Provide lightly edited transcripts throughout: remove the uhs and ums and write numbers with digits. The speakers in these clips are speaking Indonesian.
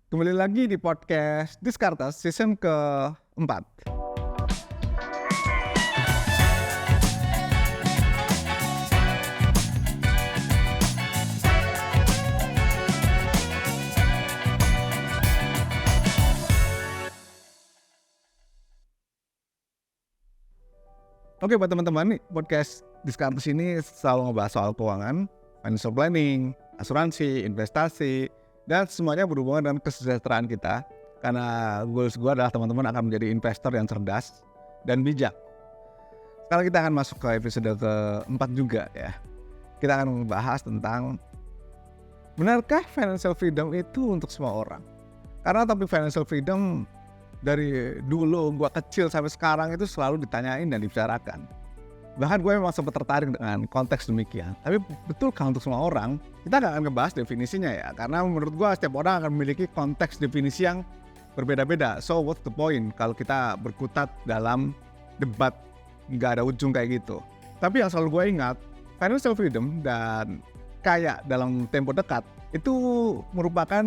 Kembali lagi di podcast Diskartes season keempat. Oke, buat teman-teman nih, podcast Diskartes ini selalu ngebahas soal keuangan, financial planning, asuransi, investasi, dan semuanya berhubungan dengan kesejahteraan kita. Karena goals gue adalah teman-teman akan menjadi investor yang cerdas dan bijak. Sekarang kita akan masuk ke episode keempat juga ya. Kita akan membahas tentang benarkah financial freedom itu untuk semua orang? Karena topik financial freedom dari dulu gue kecil sampai sekarang itu selalu ditanyain dan dibicarakan. Bahkan gue memang sempat tertarik dengan konteks demikian. Tapi betulkah untuk semua orang? Kita gak akan ngebahas definisinya ya. Karena menurut gue setiap orang akan memiliki konteks definisi yang berbeda-beda. So what's the point kalau kita berkutat dalam debat gak ada ujung kayak gitu. Tapi yang selalu gue ingat, financial freedom dan kaya dalam tempo dekat itu merupakan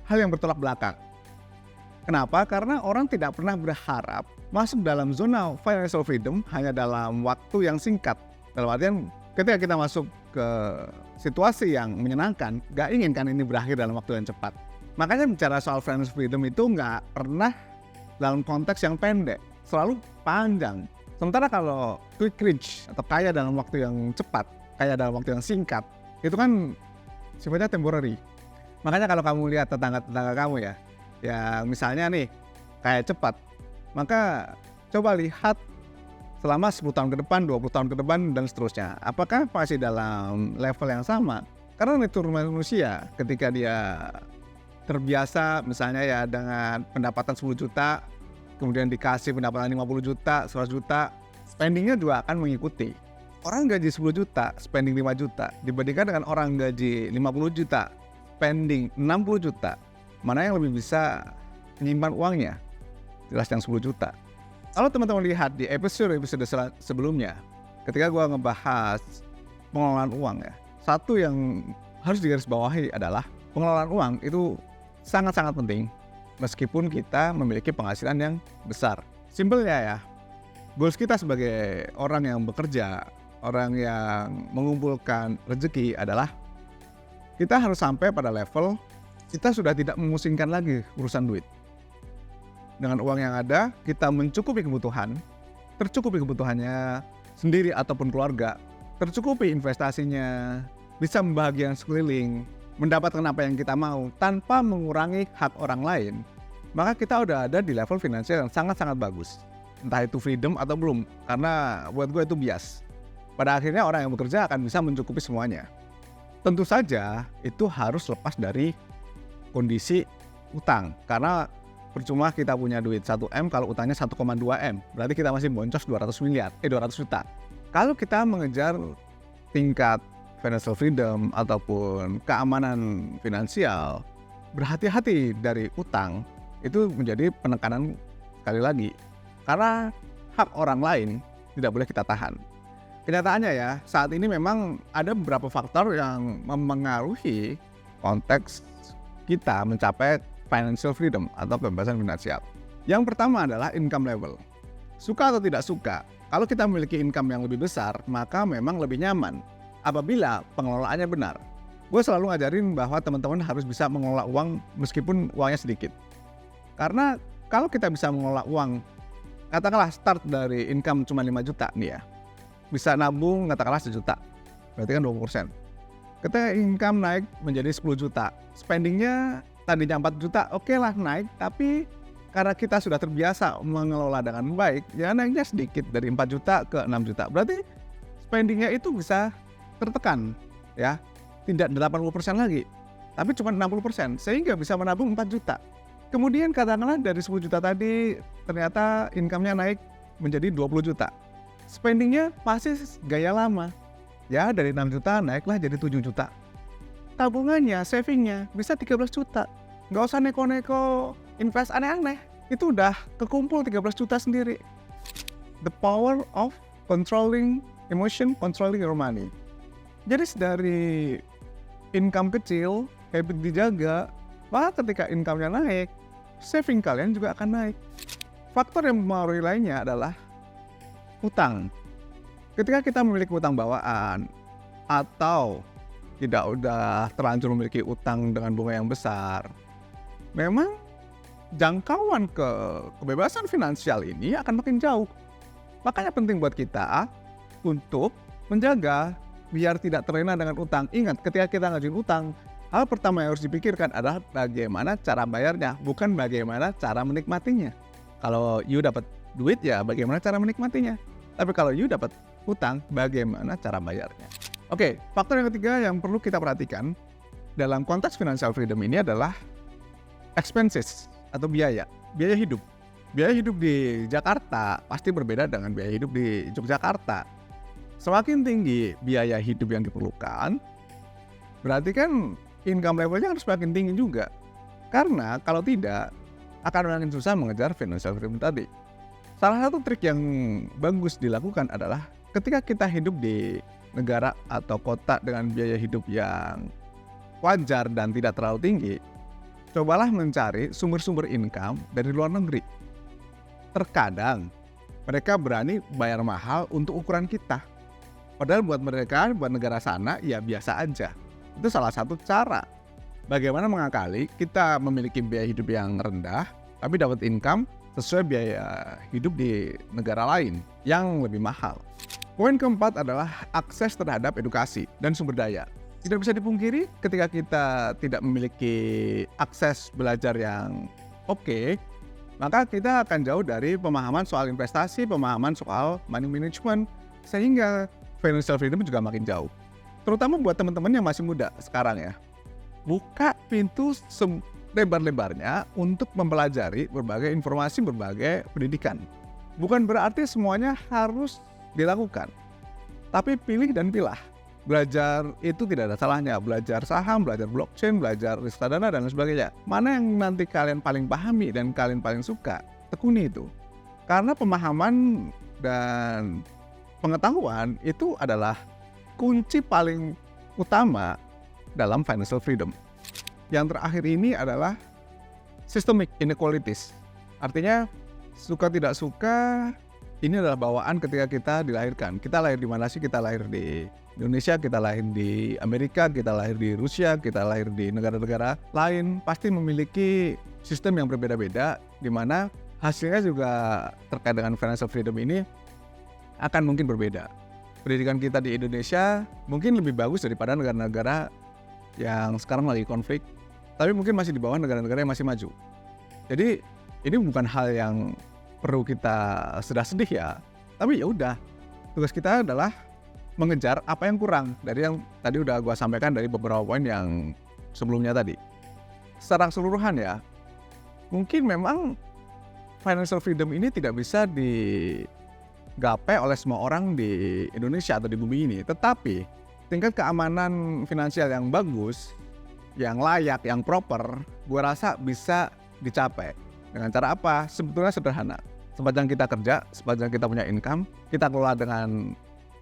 hal yang bertolak belakang. Kenapa? Karena orang tidak pernah berharap masuk dalam zona financial freedom hanya dalam waktu yang singkat. Dalam artian ketika kita masuk ke situasi yang menyenangkan, gak ingin kan ini berakhir dalam waktu yang cepat. Makanya bicara soal financial freedom itu gak pernah dalam konteks yang pendek, selalu panjang. Sementara kalau quick rich atau kaya dalam waktu yang cepat, kaya dalam waktu yang singkat, itu kan sifatnya temporary. Makanya kalau kamu lihat tetangga-tetangga kamu ya misalnya nih kayak cepat, maka coba lihat selama 10 tahun ke depan, 20 tahun ke depan dan seterusnya. Apakah masih dalam level yang sama? Karena natur manusia ketika dia terbiasa misalnya ya dengan pendapatan 10 juta, kemudian dikasih pendapatan 50 juta, 100 juta, spendingnya juga akan mengikuti. Orang gaji 10 juta, spending 5 juta, dibandingkan dengan orang gaji 50 juta, spending 60 juta. Mana yang lebih bisa menyimpan uangnya? Jelas yang 10 juta. Kalau teman-teman lihat di episode sebelumnya, ketika gue ngebahas pengelolaan uang ya, satu yang harus digarisbawahi adalah pengelolaan uang itu sangat-sangat penting meskipun kita memiliki penghasilan yang besar. Simpelnya ya, goals kita sebagai orang yang bekerja, orang yang mengumpulkan rezeki adalah kita harus sampai pada level kita sudah tidak memusingkan lagi urusan duit. Dengan uang yang ada, kita mencukupi kebutuhan, tercukupi kebutuhannya sendiri ataupun keluarga, tercukupi investasinya, bisa membahagiakan sekeliling, mendapatkan apa yang kita mau tanpa mengurangi hak orang lain, maka kita udah ada di level finansial yang sangat-sangat bagus. Entah itu freedom atau belum, karena buat gue itu bias. Pada akhirnya orang yang bekerja akan bisa mencukupi semuanya. Tentu saja itu harus lepas dari kondisi utang, karena percuma kita punya duit 1M kalau utangnya 1,2M, berarti kita masih boncos 200 juta. Kalau kita mengejar tingkat financial freedom ataupun keamanan finansial, berhati-hati dari utang, itu menjadi penekanan sekali lagi, karena hak orang lain tidak boleh kita tahan. Kenyataannya ya, saat ini memang ada beberapa faktor yang memengaruhi konteks kita mencapai financial freedom atau kebebasan finansial. Yang pertama adalah income level. Suka atau tidak suka, kalau kita memiliki income yang lebih besar, maka memang lebih nyaman apabila pengelolaannya benar. Gue selalu ngajarin bahwa teman-teman harus bisa mengelola uang meskipun uangnya sedikit. Karena kalau kita bisa mengelola uang, katakanlah start dari income cuma 5 juta nih ya, bisa nabung katakanlah 1 juta, berarti kan 20%. Ketika income naik menjadi 10 juta, spendingnya tadinya 4 juta, oke lah naik, tapi karena kita sudah terbiasa mengelola dengan baik, ya naiknya sedikit dari 4 juta ke 6 juta. Berarti spendingnya itu bisa tertekan, ya, tidak 80% lagi, tapi cuma 60%, sehingga bisa menabung 4 juta. Kemudian katakanlah dari 10 juta tadi, ternyata income-nya naik menjadi 20 juta. Spendingnya masih gaya lama. Ya dari 6 juta naiklah jadi 7 juta. Tabungannya, savingnya bisa 13 juta. Nggak usah neko-neko invest aneh-aneh. Itu udah kekumpul 13 juta sendiri. The power of controlling emotion, controlling your money. Jadi dari income kecil, habit dijaga, Maka ketika income-nya naik, saving kalian juga akan naik. Faktor yang mempengaruhi lainnya adalah utang. Ketika kita memiliki utang bawaan atau tidak udah terlanjur memiliki utang dengan bunga yang besar, memang jangkauan kebebasan finansial ini akan makin jauh. Makanya penting buat kita untuk menjaga biar tidak terlena dengan utang. Ingat, ketika kita ngajuin utang, hal pertama yang harus dipikirkan adalah bagaimana cara bayarnya, bukan bagaimana cara menikmatinya. Kalau you dapat duit ya bagaimana cara menikmatinya. Tapi kalau you dapat utang, bagaimana cara bayarnya. Oke, faktor yang ketiga yang perlu kita perhatikan dalam konteks financial freedom ini adalah expenses atau biaya hidup. Biaya hidup di Jakarta pasti berbeda dengan biaya hidup di Yogyakarta. Semakin tinggi biaya hidup yang diperlukan, berarti kan income levelnya harus semakin tinggi juga. Karena kalau tidak, akan makin susah mengejar financial freedom tadi. Salah satu trik yang bagus dilakukan adalah ketika kita hidup di negara atau kota dengan biaya hidup yang wajar dan tidak terlalu tinggi, cobalah mencari sumber-sumber income dari luar negeri. Terkadang mereka berani bayar mahal untuk ukuran kita. Padahal buat mereka, buat negara sana, ya biasa aja. Itu salah satu cara bagaimana mengakali kita memiliki biaya hidup yang rendah, tapi dapat income sesuai biaya hidup di negara lain yang lebih mahal. Poin keempat adalah akses terhadap edukasi dan sumber daya. Tidak bisa dipungkiri ketika kita tidak memiliki akses belajar yang oke, maka kita akan jauh dari pemahaman soal investasi, pemahaman soal money management, sehingga financial freedom juga makin jauh. Terutama buat teman-teman yang masih muda sekarang ya. Buka pintu lebar-lebarnya untuk mempelajari berbagai informasi, berbagai pendidikan. Bukan berarti semuanya harus dilakukan, tapi pilih dan pilah. Belajar itu tidak ada salahnya, belajar saham, belajar blockchain, belajar reksadana dan lain sebagainya. Mana yang nanti kalian paling pahami dan kalian paling suka, tekuni itu. Karena pemahaman dan pengetahuan itu adalah kunci paling utama dalam financial freedom. Yang terakhir ini adalah systemic inequalities. Artinya suka tidak suka ini adalah bawaan ketika kita dilahirkan. Kita lahir di mana sih? Kita lahir di Indonesia, kita lahir di Amerika, kita lahir di Rusia, kita lahir di negara-negara lain. Pasti memiliki sistem yang berbeda-beda, di mana hasilnya juga terkait dengan financial freedom ini akan mungkin berbeda. Pendidikan kita di Indonesia mungkin lebih bagus daripada negara-negara yang sekarang lagi konflik, tapi mungkin masih di bawah negara-negara yang masih maju. Jadi ini bukan hal yang perlu kita sedih ya, tapi ya udah, tugas kita adalah mengejar apa yang kurang dari yang tadi udah gue sampaikan dari beberapa poin yang sebelumnya tadi. Secara keseluruhan ya, mungkin memang financial freedom ini tidak bisa digapai oleh semua orang di Indonesia atau di bumi ini, tetapi tingkat keamanan finansial yang bagus, yang layak, yang proper, gue rasa bisa dicapai. Dengan cara apa? Sebetulnya sederhana. Sepanjang kita kerja, sepanjang kita punya income, kita kelola dengan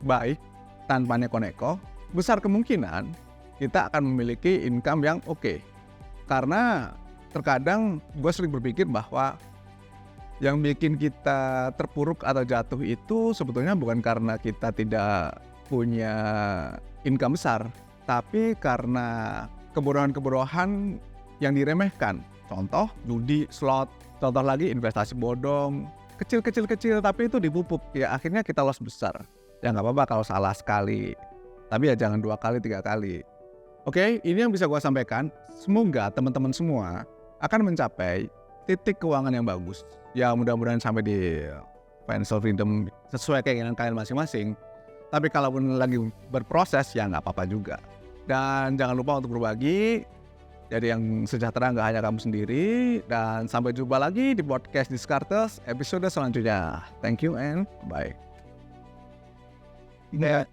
baik, tanpa neko-neko, besar kemungkinan kita akan memiliki income yang oke. Karena terkadang gue sering berpikir bahwa yang bikin kita terpuruk atau jatuh itu sebetulnya bukan karena kita tidak punya income besar, tapi karena kebodohan-kebodohan yang diremehkan. Contoh judi, slot, contoh lagi investasi bodong, kecil-kecil tapi itu dipupuk, ya akhirnya kita loss besar. Ya nggak apa-apa kalau salah sekali, tapi ya jangan 2 kali, 3 kali. Oke, ini yang bisa gue sampaikan. Semoga teman-teman semua akan mencapai titik keuangan yang bagus. Ya mudah-mudahan sampai di financial freedom sesuai keinginan kalian masing-masing. Tapi kalaupun lagi berproses ya nggak apa-apa juga. Dan jangan lupa untuk berbagi. Jadi yang sejahtera nggak hanya kamu sendiri. Dan sampai jumpa lagi di podcast Descartes episode selanjutnya. Thank you and bye. Yeah.